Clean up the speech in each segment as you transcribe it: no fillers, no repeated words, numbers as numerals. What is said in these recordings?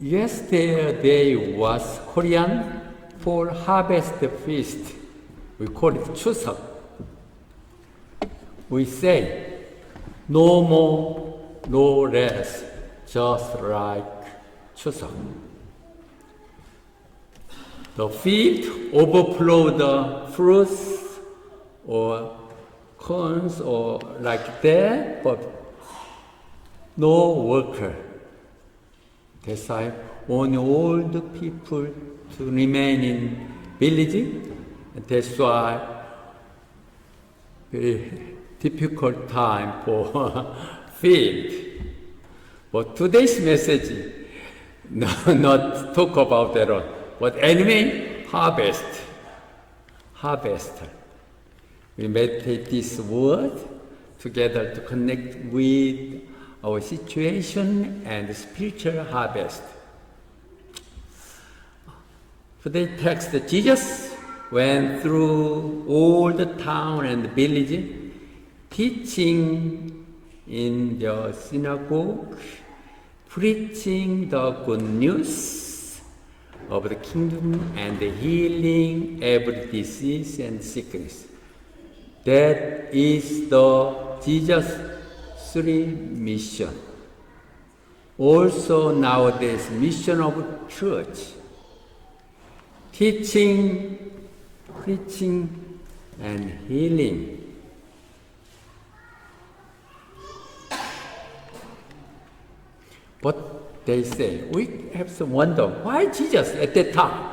Yesterday was Korean for harvest feast. We call it Chuseok. We say, no more, no less, just like Chuseok. The field overflow the fruits or corns or like that, but no worker. That's why only old people to remain in village. That's why very difficult time for field. But today's message, no, not talk about that one. But anyway, harvest. Harvester. We meditate this word together to connect with our situation and spiritual harvest. For the text, Jesus went through all the town and village, teaching in the synagogue, preaching the good news of the kingdom and healing every disease and sickness. That is the Jesus' three mission. Also nowadays, mission of church. Teaching, preaching, and healing. But they say, we have some wonder, why Jesus at that time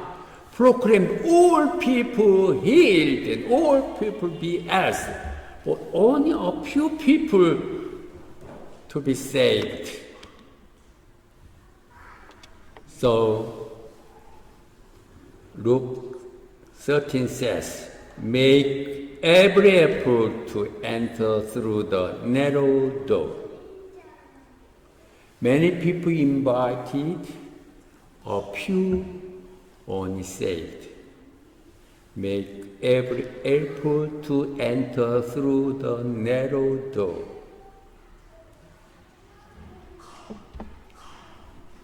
proclaimed all people healed and all people be healthy, but only a few people to be saved. So Luke 13 says, make every effort to enter through the narrow door. Many people invited, a few only saved. Make every effort to enter through the narrow door.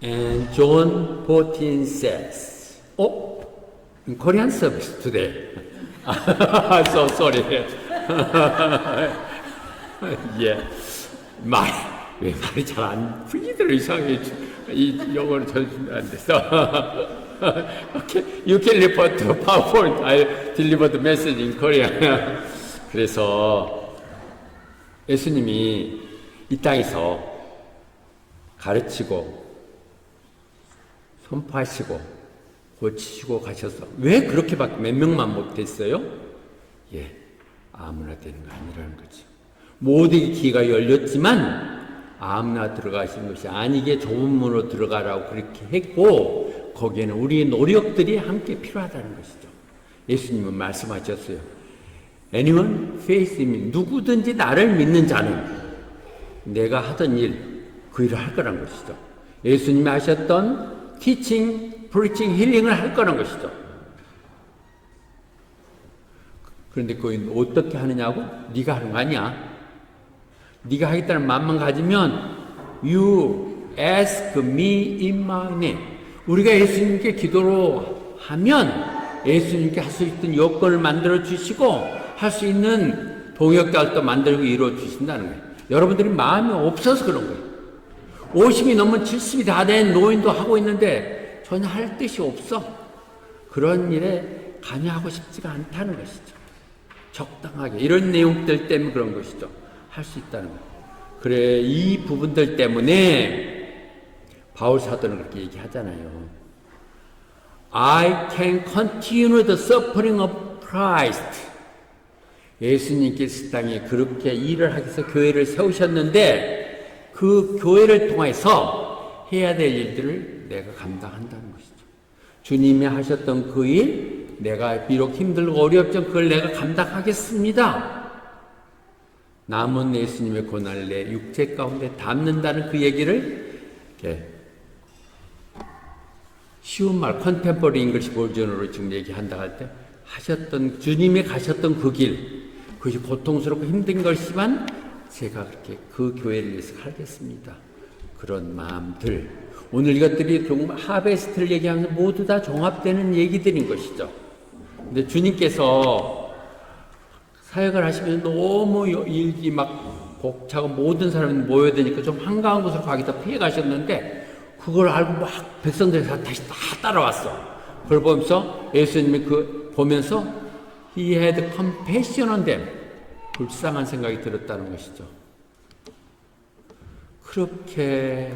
And John 14 says, in Korean service today. So sorry. Yeah. 왜 말이 잘 안 풀리더라, 이상하게. 이 영어로 전혀 안 돼서. Okay, you can refer to PowerPoint. I delivered the message in Korean. 그래서 예수님이 이 땅에서 가르치고 선포하시고 고치시고 가셔서 왜 그렇게밖에 몇 명만 못했어요? 예, 아무나 되는 거 아니라는 거죠. 모든 기가 열렸지만 아무나 들어가시는 것이 아니게 좁은 문으로 들어가라고 그렇게 했고 거기에는 우리의 노력들이 함께 필요하다는 것이죠. 예수님은 말씀하셨어요. Anyone faith in me, 누구든지 나를 믿는 자는 내가 하던 일, 그 일을 할 거란 것이죠. 예수님이 하셨던 teaching, preaching, healing을 할 거란 것이죠. 그런데 그건 어떻게 하느냐고? 네가 하는 거 아니야. 네가 하겠다는 마음만 가지면 You ask me in my name. 우리가 예수님께 기도로 하면 예수님께 할 수 있는 여건을 만들어 주시고 할 수 있는 동역자도 만들고 이루어 주신다는 거예요. 여러분들이 마음이 없어서 그런 거예요. 50이 넘은 70이 다 된 노인도 하고 있는데 전혀 할 뜻이 없어. 그런 일에 관여하고 싶지가 않다는 것이죠. 적당하게 이런 내용들 때문에 그런 것이죠. 할 수 있다는 거예요. 그래, 이 부분들 때문에 바울 사도는 그렇게 얘기하잖아요. I can continue the suffering of Christ. 예수님께서 땅에 그렇게 일을 하기 위해서 교회를 세우셨는데 그 교회를 통해서 해야 될 일들을 내가 감당한다는 것이죠. 주님이 하셨던 그 일, 내가 비록 힘들고 어렵지만 그걸 내가 감당하겠습니다. 남은 예수님의 고난을 내 육체 가운데 담는다는 그 얘기를 이렇게 쉬운 말, 컨템포리 잉글리시 버전으로 지금 얘기한다 할 때 하셨던, 주님이 가셨던 그 길, 그것이 고통스럽고 힘든 것이지만 제가 그렇게 그 교회를 위해서 하겠습니다. 그런 마음들, 오늘 이것들이 정말 하베스트를 얘기하면서 모두 다 종합되는 얘기들인 것이죠. 근데 주님께서 사역을 하시면서 너무 일이 막 벅차고 모든 사람이 모여야 되니까 좀 한가한 곳으로 가기도 피해 가셨는데 그걸 알고 막 백성들이 다시 다 따라왔어. 그걸 보면서 예수님이 보면서 He had compassion on them. 불쌍한 생각이 들었다는 것이죠. 그렇게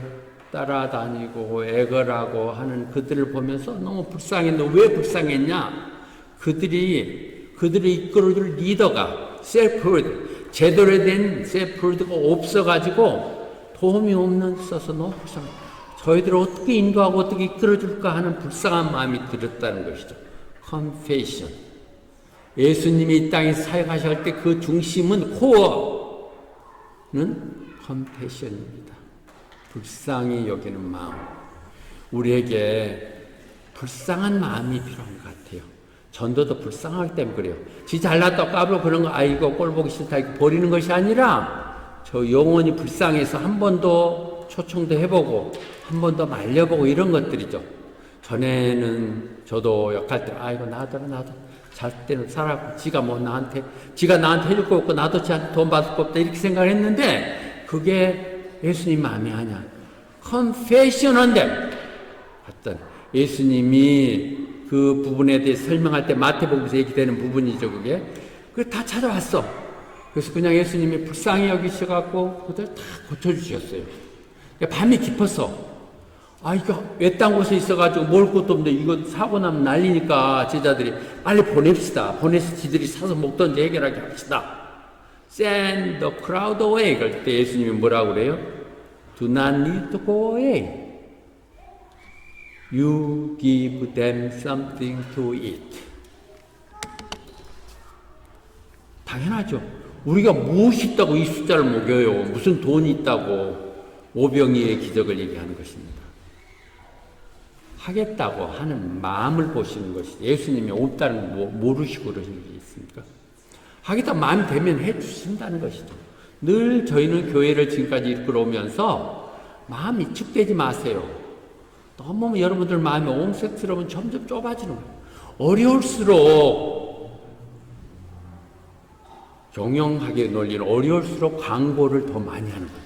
따라다니고 애걸하고 하는 그들을 보면서 너무 불쌍했는데 왜 불쌍했냐? 그들이 이끌어줄 리더가 셀프홀드, 제대로 된 셀프홀드가 없어가지고 도움이 없어서 너무 불쌍해. 저희들을 어떻게 인도하고 어떻게 이끌어줄까 하는 불쌍한 마음이 들었다는 것이죠. Compassion. 예수님이 이 땅에 사역하실 때 그 중심은 코어는 compassion입니다. 불쌍히 여기는 마음. 우리에게 불쌍한 마음이 필요한 것 같아요. 전도도 불쌍하기 때문에 그래요. 지 잘났다고 까불고 그런 거 아이고 꼴 보기 싫다 이렇게 버리는 것이 아니라 저 영혼이 불쌍해서 한 번도 초청도 해보고 한 번 더 말려보고 이런 것들이죠. 전에는 저도 역할 때 아이고 나도 잘 때는 살았고 지가 나한테 해줄 거 없고 나도 지한테 돈 받을 거 없다 이렇게 생각을 했는데 그게 예수님 마음이 아니야. Confession on them. 어떤 예수님이 그 부분에 대해 설명할 때 마태복음에서 얘기되는 부분이죠. 그게 다 찾아왔어. 그래서 그냥 예수님이 불쌍히 여기셔갖고 그들 다 고쳐주셨어요. 밤이 깊었어. 이거 외딴 곳에 있어가지고 먹을 것도 없는데 이거 사고 나면 난리니까 제자들이 빨리 보냅시다. 보내서 지들이 사서 먹던지 해결하게 합시다. Send the crowd away. 그럴 때 예수님이 뭐라고 그래요? Do not need to go away. You give them something to eat. 당연하죠. 우리가 무엇이 있다고 이 숫자를 먹여요. 무슨 돈이 있다고 오병이의 기적을 얘기하는 것입니다. 하겠다고 하는 마음을 보시는 것이 예수님이 없다는 거 모르시고 그러시는 게 있습니까? 하겠다 마음이 되면 해주신다는 것이죠. 늘 저희는 교회를 지금까지 이끌어오면서 마음이 위축되지 마세요. 너무 여러분들 마음이 옹색스러우면 점점 좁아지는 거예요. 어려울수록 경영하게 논리는 어려울수록 광고를 더 많이 하는 거예요.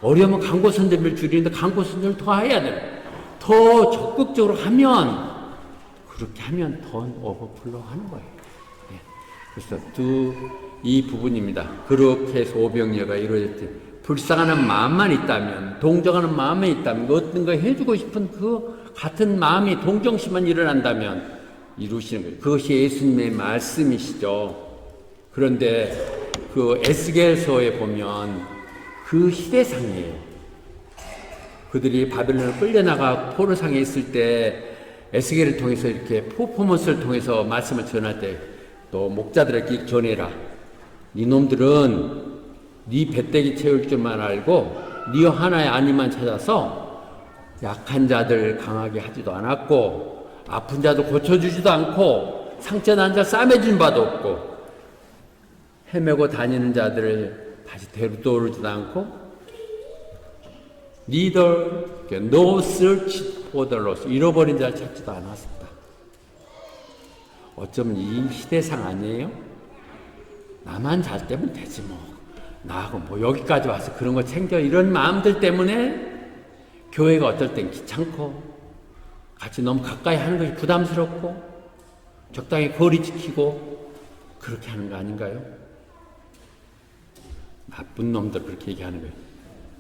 어려우면 광고 선전비를 줄이는데 광고 선전을 더 해야 돼요. 더 적극적으로 하면 그렇게 하면 더 오버플로우 하는 거예요. 네. 그래서 이 부분입니다. 그렇게 해서 오병이어가 이루어질 때 불쌍하는 마음만 있다면 동정하는 마음이 있다면 어떤 거 해주고 싶은 그 같은 마음이 동정심만 일어난다면 이루시는 거예요. 그것이 예수님의 말씀이시죠. 그런데 그 에스겔서에 보면 그 시대상이에요. 그들이 바벨론을 끌려나가 포로상에 있을 때 에스겔을 통해서 이렇게 퍼포먼스를 통해서 말씀을 전할 때 또 목자들에게 전해라. 니놈들은 네 배때기 채울 줄만 알고 네 하나의 안위만 찾아서 약한 자들 강하게 하지도 않았고 아픈 자도 고쳐주지도 않고 상처 난 자 싸매준 바도 없고 헤매고 다니는 자들을 다시 되돌리지도 않고 neither no search for the lost. 잃어버린 자를 찾지도 않았습니다. 어쩌면 이 시대상 아니에요? 나만 잘 되면 되지 뭐. 나하고 뭐 여기까지 와서 그런 거 챙겨 이런 마음들 때문에 교회가 어떨 땐 귀찮고 같이 너무 가까이 하는 것이 부담스럽고 적당히 거리 지키고 그렇게 하는 거 아닌가요? 나쁜 놈들 그렇게 얘기하는 거예요.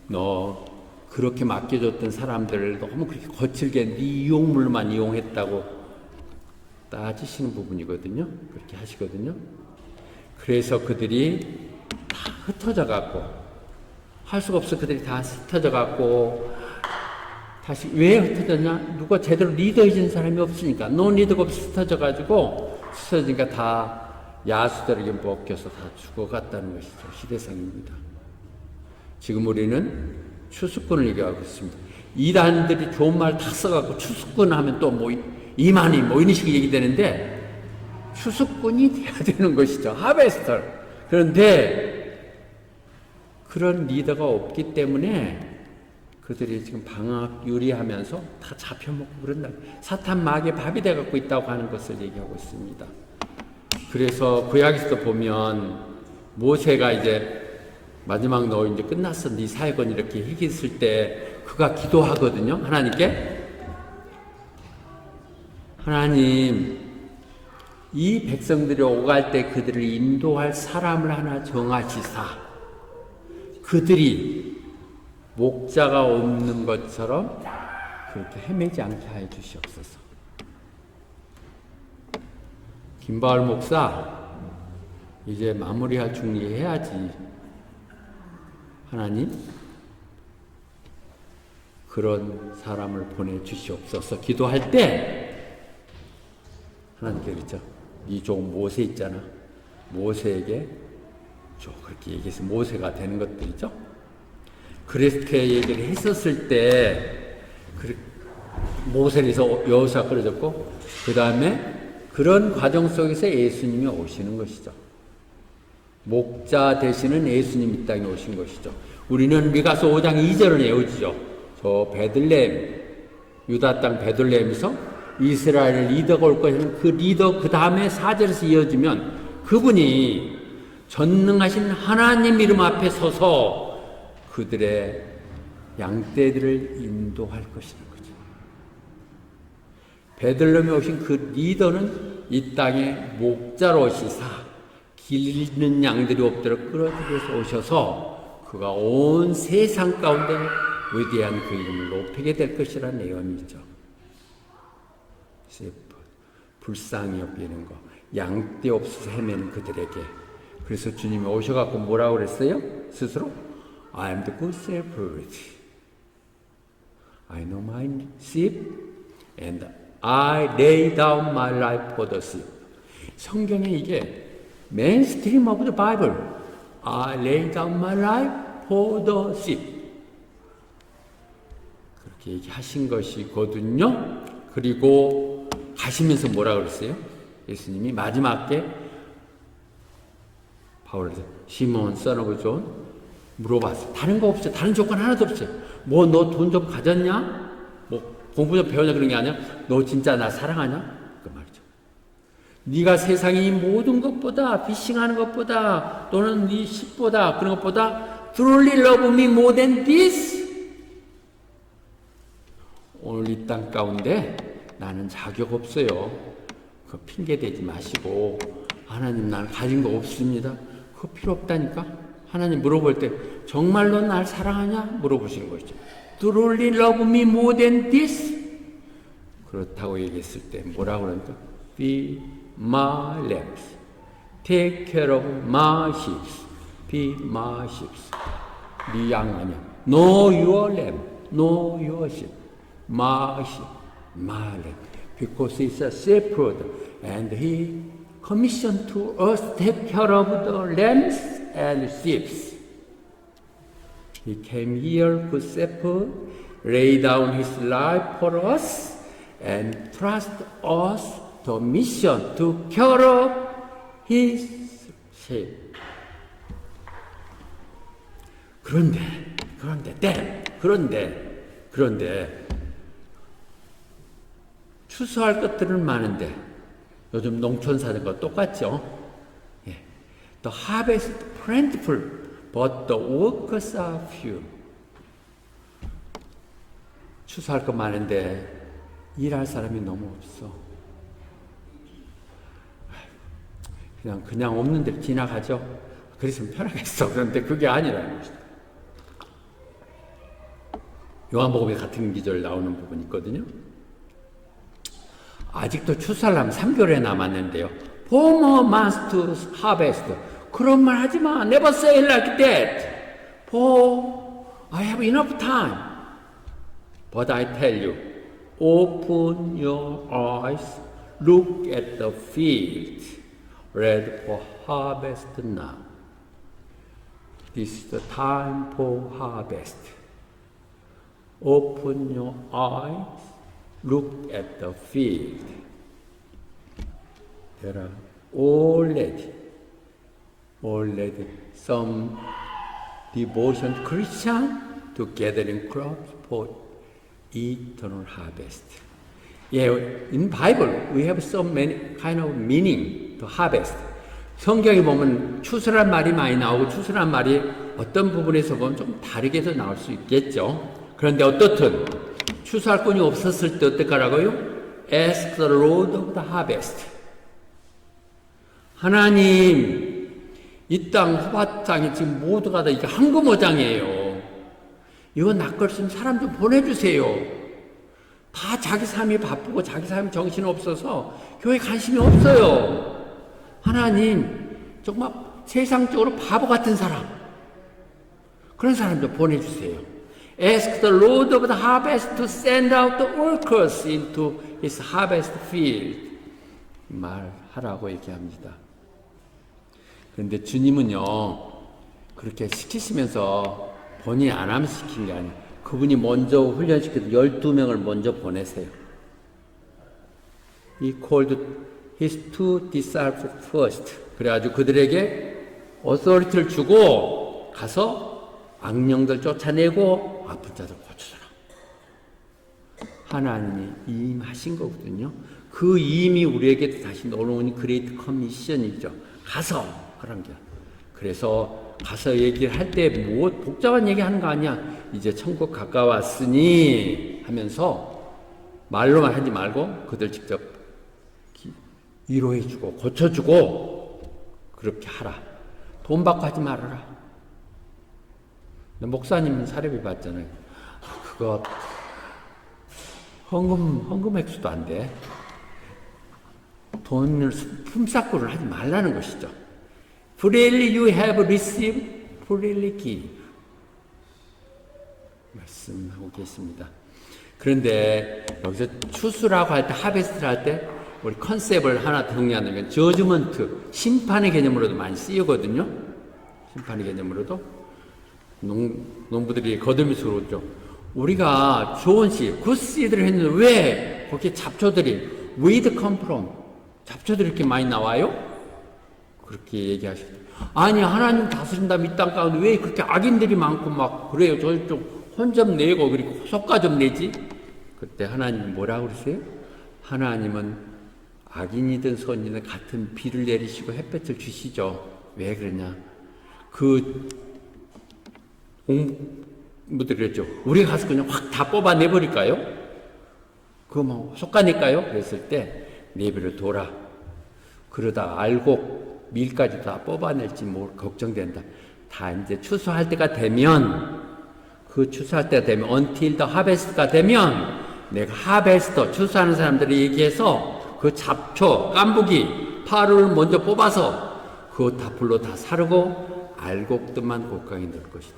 너 그렇게 맡겨줬던 사람들을 너무 그렇게 거칠게 네 이용물로만 이용했다고 따지시는 부분이거든요. 그렇게 하시거든요. 그래서 그들이 다 흩어져 갖고 할 수가 없어. 그들이 다 흩어져 갖고 다시 왜 흩어졌냐? 누가 제대로 리더해준 사람이 없으니까 노 리더가 없이 흩어져 가지고 흩어지니까 다 야수들에게 먹혀서 다 죽어갔다는 것이죠. 시대상입니다. 지금 우리는 추수꾼을 얘기하고 있습니다. 이단들이 좋은 말 다 써갖고 추수꾼 하면 또 뭐 이만희 뭐 이런 식으로 얘기되는데 추수꾼이 돼야 되는 것이죠. 하베스터. 그런데 그런 리더가 없기 때문에 그들이 지금 방학 유리하면서 다 잡혀먹고 그런다. 사탄 마귀의 밥이 돼갖고 있다고 하는 것을 얘기하고 있습니다. 그래서 구약에서도 보면 모세가 이제 마지막 너 이제 끝났어. 네 사역은 이렇게 얘기했을 때 그가 기도하거든요. 하나님께. 하나님, 이 백성들이 오갈 때 그들을 인도할 사람을 하나 정하시사 그들이 목자가 없는 것처럼 그렇게 헤매지 않게 하여 주시옵소서. 김바울 목사 이제 마무리할 준비해야지. 하나님 그런 사람을 보내주시옵소서 기도할 때 하나님께 그랬죠. 이 종 모세 있잖아. 모세에게 그렇게 얘기해서 모세가 되는 것들이죠. 그렇게 얘기를 했었을 때 모세에서 여호수아가 끊어졌고 그 다음에 그런 과정 속에서 예수님이 오시는 것이죠. 목자 되시는 예수님 이 땅에 오신 것이죠. 우리는 미가서 5장 2절을 외우죠. 저 베들레헴 유다 땅 베들레헴에서 이스라엘의 리더가 올 것이라는 그 리더 그 다음에 4절에서 이어지면 그분이 전능하신 하나님 이름 앞에 서서 그들의 양떼들을 인도할 것이라는 거죠. 베들레헴에 오신 그 리더는 이 땅에 목자로 오시사 길 잃는 양들이 없도록 끌어들여서 오셔서 그가 온 세상 가운데 위대한 그 이름을 높이게 될 것이라는 예언이죠. 불쌍히 여기는 거, 양떼 없어서 헤매는 그들에게. 그래서 주님이 오셔갖고 뭐라고 그랬어요? 스스로 I am the good shepherd. I know my sheep and I lay down my life for the sheep. 성경에 이게 mainstream of the Bible. I lay down my life for the sheep. 그렇게 얘기하신 것이거든요. 그리고 가시면서 뭐라 그랬어요? 예수님이 마지막에 바울에게 시몬 son of John 물어봤어요. 다른 거 없어요. 다른 조건 하나도 없어요. 뭐 너 돈 좀 가졌냐? 뭐 공부 좀 배웠냐 그런 게 아니야. 너 진짜 나 사랑하냐? 그 말이죠. 네가 세상의 모든 것보다 피싱하는 것보다 또는 네 십보다 그런 것보다 truly love me more than this. 오늘 이 땅 가운데 나는 자격 없어요. 그 핑계 대지 마시고 하나님 나는 가진 거 없습니다. 그거 필요 없다니까. 하나님 물어볼 때 정말로 날 사랑하냐? 물어보시는 것이죠. Do you really love me more than this? 그렇다고 얘기했을 때 뭐라고 그러니까 Feed my lambs. Take care of my sheep. Feed my sheep. 네 양 아니야. Know your lamb. Know your sheep. My sheep. My lamb. Because he's a shepherd and he commissioned to us to take care of the lambs and sheep. He came here to shepherd, lay down his life for us, and trust us the mission to care of his sheep. 그런데 추수할 것들은 많은데 요즘 농촌 사는 거 똑같죠? 예. The harvest is plentiful, but the workers are few. 추수할 거 많은데 일할 사람이 너무 없어. 그냥 없는 데 지나가죠. 그랬으면 편하겠어. 그런데 그게 아니라는 것이다. 요한복음에 같은 기절 나오는 부분이 있거든요. 아직도 추수하려면 3개월에 남았는데요. 4 more months to harvest. 그런 말 하지 마. Never say like that. For I have enough time. But I tell you, open your eyes, look at the field, ready for harvest now. This is the time for harvest. Open your eyes, look at the field. There are already some devotion Christian to gathering crops for eternal harvest. Yeah, in Bible we have so many kind of meaning to harvest. 성경에 보면 추수란 말이 많이 나오고 추수란 말이 어떤 부분에서 보면 좀 다르게도 나올 수 있겠죠. 그런데 어떻든 추수할 꾼이 없었을 때 어떡하라고요? Ask the Lord of the harvest. 하나님, 이 땅 후밭장에 지금 모두가 다 이게 황금어장이에요. 이거 낚을 사람 좀 보내주세요. 다 자기 삶이 바쁘고 자기 삶이 정신 없어서 교회 관심이 없어요. 하나님, 정말 세상적으로 바보 같은 사람, 그런 사람 좀 보내주세요. Ask the Lord of the harvest to send out the workers into his harvest field. 말하라고 얘기합니다. 그런데 주님은요, 그렇게 시키시면서 본인이 안 하면 시킨 게 아니에요. 그분이 먼저 훈련시켜서 12명을 먼저 보내세요. He called his two disciples first. 그래가지고 그들에게 어서리티를 주고 가서 악령들 쫓아내고 아픈 자들 고쳐줘라. 하나님이 임하신 거거든요. 그 임이 우리에게 다시 놀러오는 그레이트 커미션이죠. 가서 그런 게. 그래서 가서 얘기를 할 때 뭐 복잡한 얘기 하는 거 아니야. 이제 천국 가까웠으니 하면서 말로만 하지 말고 그들 직접 위로해주고 고쳐주고 그렇게 하라. 돈 받고 하지 말아라. 목사님은 사례비 받잖아요. 그거 헌금 액수도 안 돼. 돈을 품삯고를 하지 말라는 것이죠. Freely you have received, freely give. 말씀하고 계십니다. 그런데 여기서 추수라고 할 때, 하베스트를 할 때 우리 컨셉을 하나 정리하는 건 저주먼트, 심판의 개념으로도 많이 쓰이거든요. 심판의 개념으로도 농부들이 거들면서 그러죠. 우리가 좋은 씨, 굿씨드를 했는데 왜 거기에 잡초들이 weed come from? 잡초들이 이렇게 많이 나와요? 그렇게 얘기하시죠. 아니, 하나님 다스린다면 이 땅 가운데 왜 그렇게 악인들이 많고 막 그래요. 저 좀 혼 좀 내고 그리고 속가 좀 내지? 그때 하나님 뭐라고 그러세요? 하나님은 악인이든 선인이든 같은 비를 내리시고 햇볕을 주시죠. 왜 그러냐? 그 공부들 그랬죠. 우리가 가서 그냥 확 다 뽑아내버릴까요? 그거 뭐 속가낼까요? 그랬을 때 내비를 둬라. 그러다 알곡 밀까지 다 뽑아낼지 걱정된다. 다 이제 추수할 때가 되면 그 추수할 때가 되면 until the harvest가 되면 내가 하베스터 추수하는 사람들이 얘기해서 그 잡초 깐부기 파를 먼저 뽑아서 그거 다 불로 다 사르고 알곡들만 곡강에 넣을 것이다.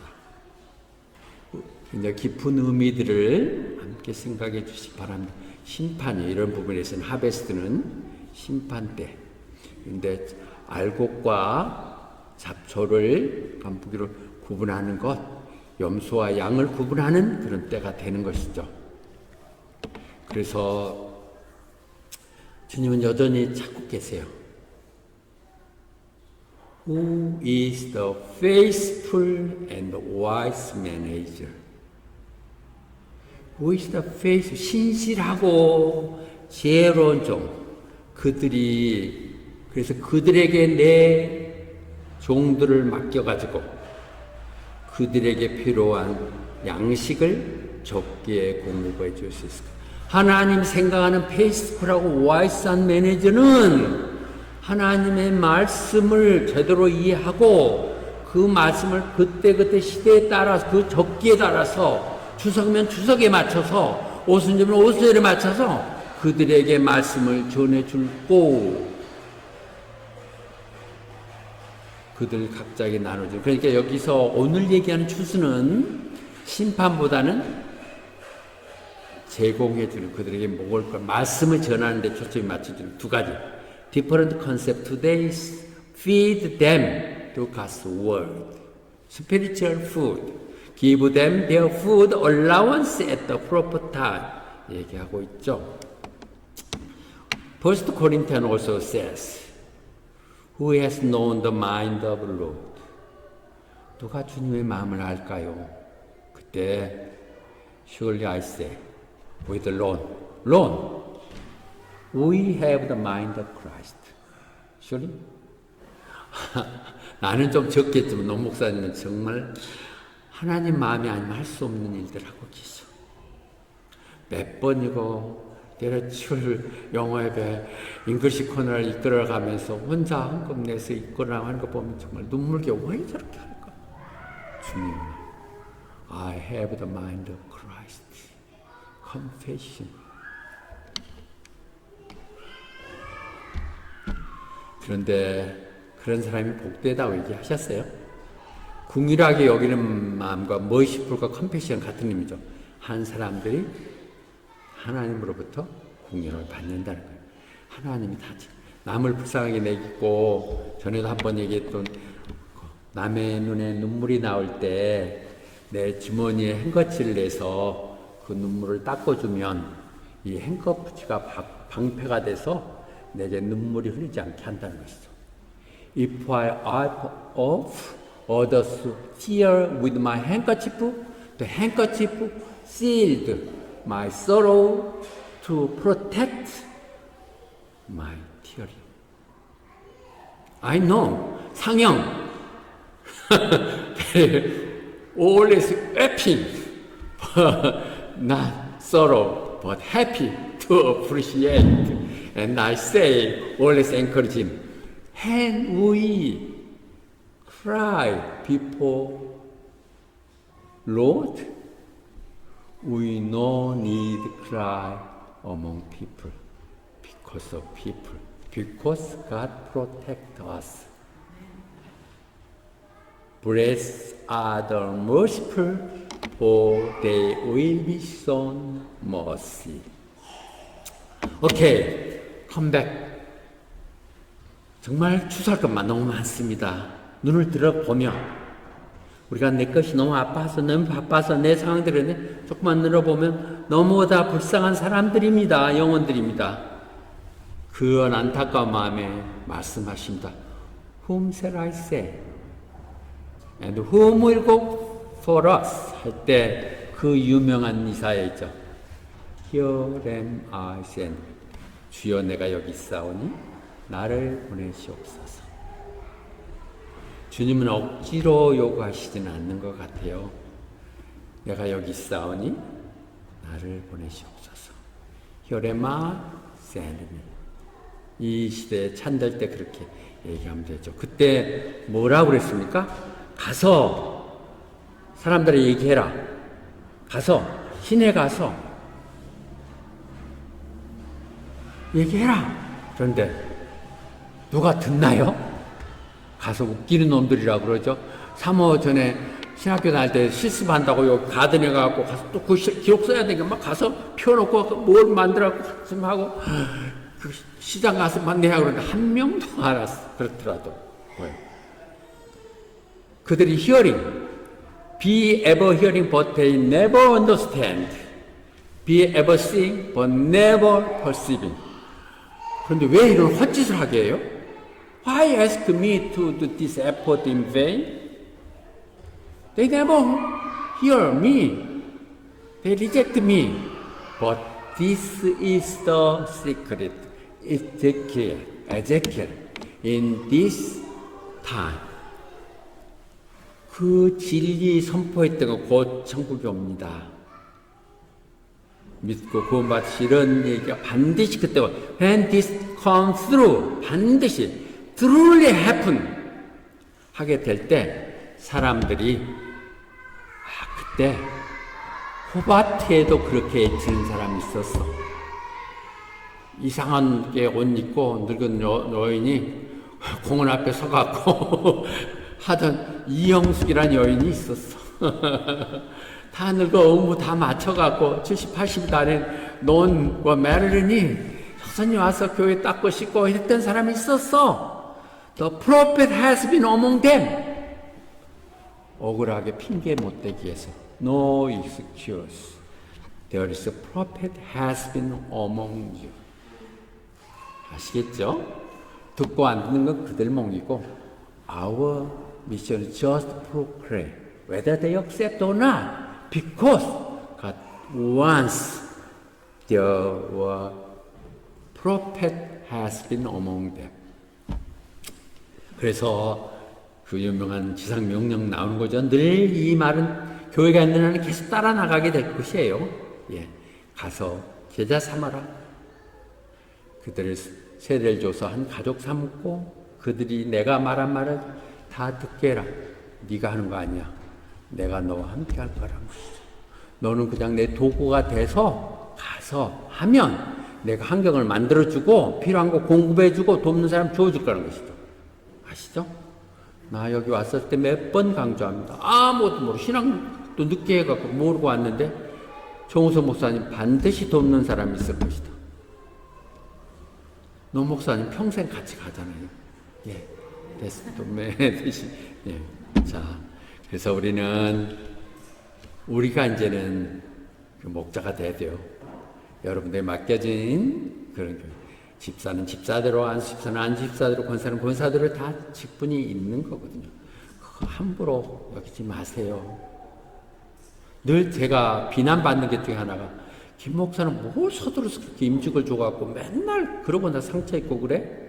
굉장히 깊은 의미들을 함께 생각해 주시기 바랍니다. 심판이 이런 부분에서는 하베스트는 심판 때. 근데 알곡과 잡초를 깐부기로 구분하는 것, 염소와 양을 구분하는 그런 때가 되는 것이죠. 그래서 주님은 여전히 찾고 계세요. Who is the faithful and wise manager? Who is the faithful, 신실하고 지혜로운 종. 그들이 그래서 그들에게 내 종들을 맡겨가지고 그들에게 필요한 양식을 적게 공급해 줄 수 있을까? 하나님 생각하는 페이스풀하고 와이스한 매니저는 하나님의 말씀을 제대로 이해하고 그 말씀을 그때그때 시대에 따라서 그 적기에 따라서 추석이면 추석에 맞춰서 오순절이면 오순절에 맞춰서 그들에게 말씀을 전해줄고 그들 각자에게 나눠주고. 그러니까 여기서 오늘 얘기하는 추수는 심판보다는 제공해주는 그들에게 먹을 걸 말씀을 전하는 데 초점이 맞춰주는 두 가지. Different concept. Today is feed them to God's word. Spiritual food. Give them their food allowance at the proper time. 얘기하고 있죠. First Corinthians also says, Who has known the mind of the Lord? 누가 주님의 마음을 알까요? 그죠? 그때 surely I say with Lord, we have the mind of Christ. surely? 나는 좀 적겠지만 노 목사님은 정말 하나님 마음이 아니면 할 수 없는 일들 하고 계셔. 몇 번이고 때려칠 영어예배 잉글리시 코너를 이끌어가면서 혼자 헌금 내서 이끌어가는 거 보면 정말 눈물겨워. 왜 저렇게 할까? 주님, I have the mind of Christ. Confession. 그런데 그런 사람이 복되다고 얘기하셨어요. 궁일하게 여기는 마음과 머시풀과 컴패션 같은 의미죠. 한 사람들이 하나님으로부터 궁일을 받는다는 거예요. 하나님이 다 남을 불쌍하게 내기고, 전에도 한번 얘기했던 남의 눈에 눈물이 나올 때 내 주머니에 행거치를 내서 그 눈물을 닦아주면 이 행거치가 방패가 돼서 내게 눈물이 흐르지 않게 한다는 것이죠. If I wipe off others' tear with my handkerchief, the handkerchief sealed my sorrow to protect my tear. I know, 상영. Always weeping, not sorrow, but happy to appreciate. And I say, always encourage him. And we cry before Lord, we no need cry among people because of people, because God protect us. Blessed are the merciful, for they will be shown mercy. 오케이, 컴백. 정말 추수할 것만 너무 많습니다. 눈을 들어보면 우리가 내 것이 너무 아파서 너무 바빠서 내 상황들을 조금만 늘어보면 너무나 불쌍한 사람들입니다. 영혼들입니다. 그 안타까운 마음에 말씀하십니다. Whom shall I say? And whom will go for us? 할 때 그 유명한 이사야 있죠. Here am I sent. 주여 내가 여기 있사오니 나를 보내시옵소서. 주님은 억지로 요구하시지는 않는 것 같아요. 내가 여기 있사오니 나를 보내시옵소서. Here am I sent me. 이 시대에 찬들 때 그렇게 얘기하면 되죠. 그때 뭐라고 그랬습니까? 가서 사람들이 얘기해라. 가서 시내 가서 얘기해라. 그런데 누가 듣나요? 가서 웃기는 놈들이라고 그러죠. 3호 전에 신학교 다닐 때 실습한다고 여기 가든에 가고 가서 또 그 기록 써야 되니까 막 가서 펴놓고 뭘 만들어갖고 좀 하고 그 시장 가서 막 내야 그러는데 한 명도 안 왔어. 그렇더라도. 그들이 hearing, be ever hearing but they never understand. be ever seeing but never perceiving. 그런데 왜 이런 헛짓을 하게 해요? Why ask me to do this effort in vain? They never hear me. They reject me. But this is the secret. Ezekiel, in this time. 그 진리 선포했던 거 곧 천국이 옵니다. 믿고 구원받으시 이런 얘기가 반드시 그때 와. When this comes through, 반드시 truly happen 하게 될 때 사람들이 그때 호바트에도 그렇게 외치는 사람이 있었어. 이상한 게 옷 입고 늙은 여인이 공원 앞에 서갖고 하던 이영숙이라는 여인이 있었어. 다 늙어 의무 다 맞춰갖고 70, 80이 다 된 논과 메릴린이 선생님 와서 교회 닦고 씻고 했던 사람이 있었어. The prophet has been among them. 억울하게 핑계 못 대기 위해서 No excuse. There is a prophet has been among you. 아시겠죠? 듣고 안 듣는 건 그들 몽이고 Our mission is just proclaim. Whether they accept or not, Because God once there were prophet has been among them. 그래서 그 유명한 지상명령 나오는 거죠. 늘 이 말은 교회가 있는 한은 계속 따라 나가게 될 것이에요. 예, 가서 제자 삼아라. 그들을 세례를 줘서 한 가족 삼고 그들이 내가 말한 말을 다 듣게 해라. 네가 하는 거 아니야. 내가 너와 함께 할 거라는 것이죠. 너는 그냥 내 도구가 돼서 가서 하면 내가 환경을 만들어주고 필요한 거 공급해주고 돕는 사람 주어줄 거라는 것이죠. 아시죠? 나 여기 왔을 때 몇 번 강조합니다. 아무것도 모르고 신앙도 늦게 해갖고 모르고 왔는데 정우서 목사님 반드시 돕는 사람이 있을 것이다. 노 목사님 평생 같이 가잖아요. 예, 됐습니다. 매듯이. 예, 자, 그래서 우리가 이제는 그 목자가 돼야 돼요. 여러분들이 맡겨진 그런 집사는 집사대로, 안수 집사는 안수 집사대로, 권사는 권사대로 다 직분이 있는 거거든요. 그거 함부로 여기지 마세요. 늘 제가 비난받는 게 중에 하나가 김 목사는 뭘 서두르서 그렇게 임직을 줘갖고 맨날 그러고 나 상처 있고 그래?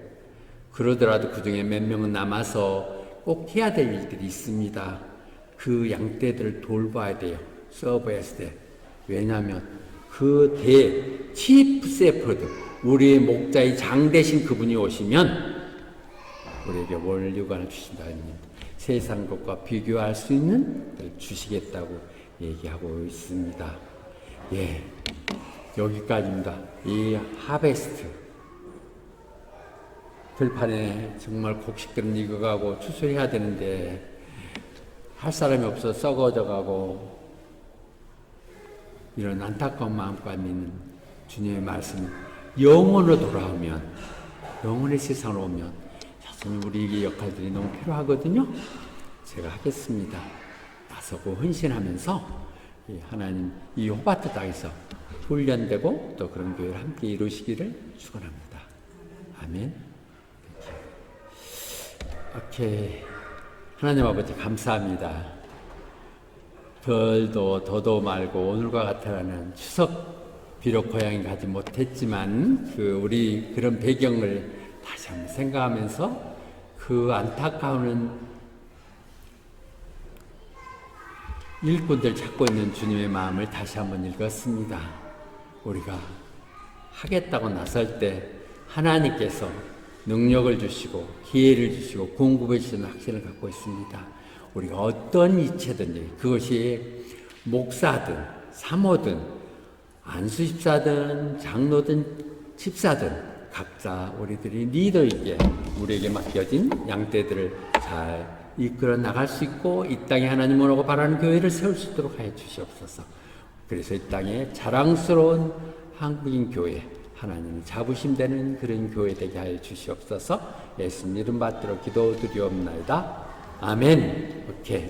그러더라도 그 중에 몇 명은 남아서 꼭 해야 될 일들이 있습니다. 그 양떼들을 돌봐야 돼요. 서브했을 때. 왜냐하면 그 치프 세퍼드, 우리의 목자의 장 대신 그분이 오시면 우리에게 원류관을 주신다. 세상 것과 비교할 수 있는 것을 주시겠다고 얘기하고 있습니다. 예, 여기까지입니다. 이 하베스트 들판에 정말 곡식들은 익어가고 추수해야 되는데 할 사람이 없어 썩어져 가고 이런 안타까운 마음과 있는 주님의 말씀, 영원으로 돌아오면, 영원의 세상으로 오면 여전히 우리에게 역할들이 너무 필요하거든요. 제가 하겠습니다. 나서고 헌신하면서 하나님 이 호바트 땅에서 훈련되고 또 그런 교회를 함께 이루시기를 축원합니다. 아멘. 오케이. 하나님 아버지 감사합니다. 덜도 더도 말고 오늘과 같으라는 추석 비록 고향에 가지 못했지만 우리 그런 배경을 다시 한번 생각하면서 그 안타까운 일꾼들 찾고 있는 주님의 마음을 다시 한번 읽었습니다. 우리가 하겠다고 나설 때 하나님께서 능력을 주시고 기회를 주시고 공급해 주시는 확신을 갖고 있습니다. 우리가 어떤 이체든지 그것이 목사든 사모든 안수집사든 장로든 집사든 각자 우리들이 리더에게 우리에게 맡겨진 양떼들을 잘 이끌어 나갈 수 있고 이 땅에 하나님을 오고 바라는 교회를 세울 수 있도록 하여 주시옵소서. 그래서 이 땅에 자랑스러운 한국인 교회, 하나님이 자부심되는 그런 교회 되게 하여 주시옵소서. 예수님 이름 받들어 기도드리옵나이다. 아멘. 오케이.